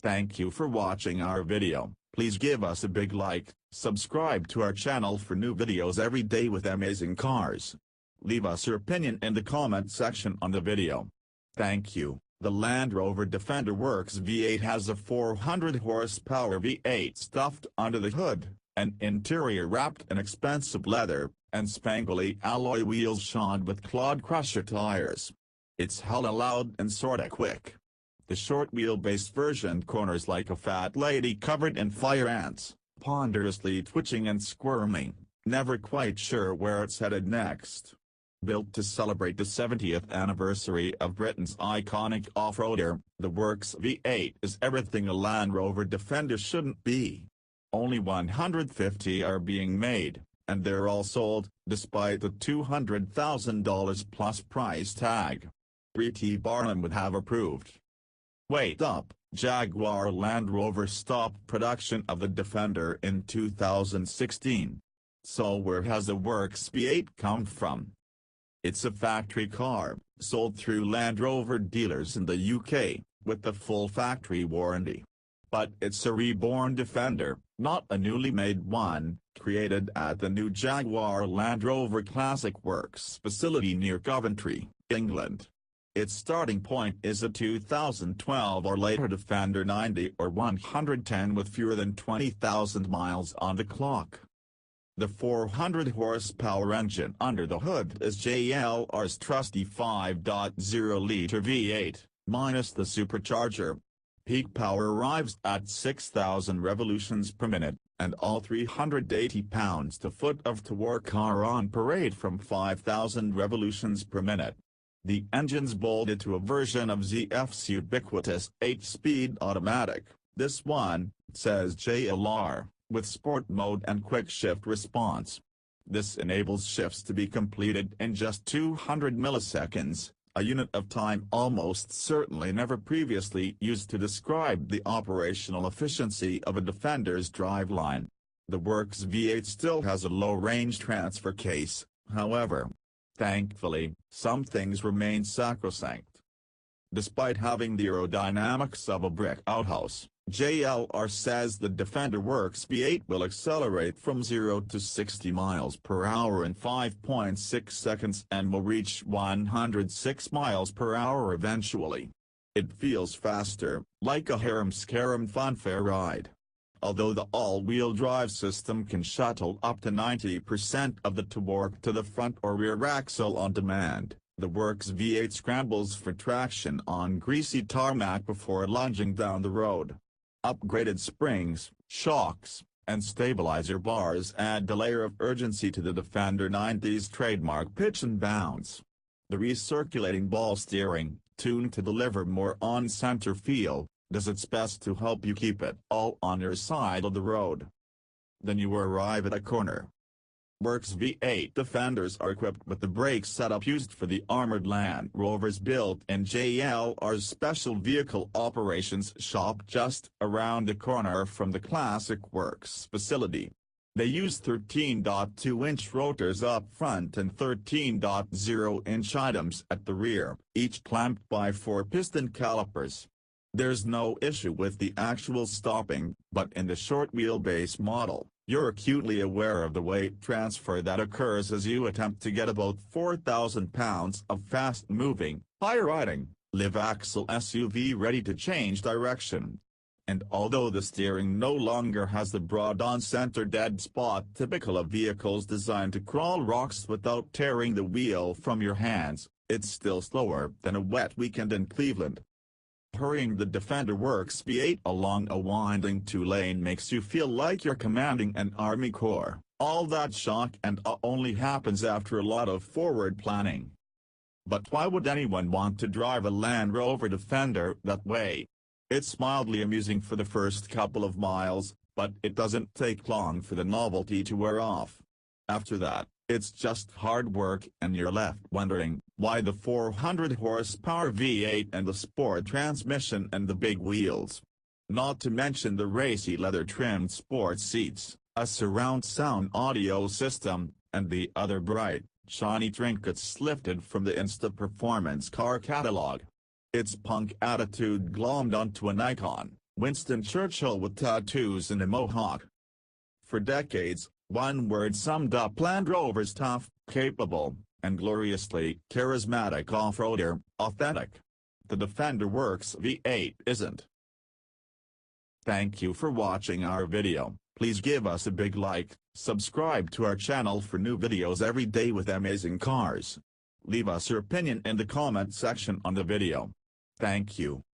Thank you for watching our video. Please give us a big like, subscribe to our channel for new videos every day with amazing cars. Leave us your opinion in the comment section on the video. Thank you. The Land Rover Defender Works V8 has a 400 horsepower V8 stuffed under the hood, an interior wrapped in expensive leather, and spangly alloy wheels shod with clod-crusher tires. It's hella loud and sorta quick. The short wheelbase version corners like a fat lady covered in fire ants, ponderously twitching and squirming, never quite sure where it's headed next. Built to celebrate the 70th anniversary of Britain's iconic off-roader, the Works V8 is everything a Land Rover Defender shouldn't be. Only 150 are being made, and they're all sold, despite the $200,000 plus price tag. Barnum would have approved. Wait up, Jaguar Land Rover stopped production of the Defender in 2016. So where has the Works V8 come from? It's a factory car, sold through Land Rover dealers in the UK, with the full factory warranty. But it's a reborn Defender, not a newly made one, created at the new Jaguar Land Rover Classic Works facility near Coventry, England. Its starting point is a 2012 or later Defender 90 or 110 with fewer than 20,000 miles on the clock. The 400 horsepower engine under the hood is JLR's trusty 5.0-liter V8, minus the supercharger. Peak power arrives at 6,000 revolutions per minute, and all 380 pounds-to-foot of torque are on parade from 5,000 revolutions per minute. The engine's bolted to a version of ZF's ubiquitous 8-speed automatic. This one, says JLR, with sport mode and quick shift response. This enables shifts to be completed in just 200 milliseconds, a unit of time almost certainly never previously used to describe the operational efficiency of a Defender's driveline. The Works V8 still has a low-range transfer case, however. Thankfully, some things remain sacrosanct. Despite having the aerodynamics of a brick outhouse, JLR says the Defender Works V8 will accelerate from 0 to 60 miles per hour in 5.6 seconds and will reach 106 miles per hour eventually. It feels faster, like a harem-scarum funfair ride. Although the all-wheel drive system can shuttle up to 90% of the torque to the front or rear axle on demand, the Works V8 scrambles for traction on greasy tarmac before lunging down the road. Upgraded springs, shocks, and stabilizer bars add a layer of urgency to the Defender 90's trademark pitch and bounce. The recirculating ball steering, tuned to deliver more on-center feel, does its best to help you keep it all on your side of the road. Then you arrive at a corner. Works V8 Defenders are equipped with the brake setup used for the armored Land Rovers built in JLR's Special Vehicle Operations shop just around the corner from the Classic Works facility. They use 13.2-inch rotors up front and 13.0-inch items at the rear, each clamped by 4 piston calipers. There's no issue with the actual stopping, but in the short wheelbase model, you're acutely aware of the weight transfer that occurs as you attempt to get about 4,000 pounds of fast-moving, high-riding, live-axle SUV ready to change direction. And although the steering no longer has the broad on-center dead spot typical of vehicles designed to crawl rocks without tearing the wheel from your hands, it's still slower than a wet weekend in Cleveland. Hurrying the Defender Works V8 along a winding 2-lane makes you feel like you're commanding an Army Corps. All that shock and awe only happens after a lot of forward planning. But why would anyone want to drive a Land Rover Defender that way? It's mildly amusing for the first couple of miles, but it doesn't take long for the novelty to wear off. After that, it's just hard work and you're left wondering why the 400 horsepower V8 and the sport transmission and the big wheels. Not to mention the racy leather-trimmed sports seats, a surround sound audio system, and the other bright, shiny trinkets lifted from the Insta Performance car catalog. Its punk attitude glommed onto an icon, Winston Churchill with tattoos and a mohawk. For decades, one word summed up Land Rover's tough, capable, and gloriously charismatic off-roader: authentic. The Defender works, V8 isn't. Thank you for watching our video. Please give us a big like, subscribe to our channel for new videos every day with amazing cars. Leave us your opinion in the comment section on the video. Thank you.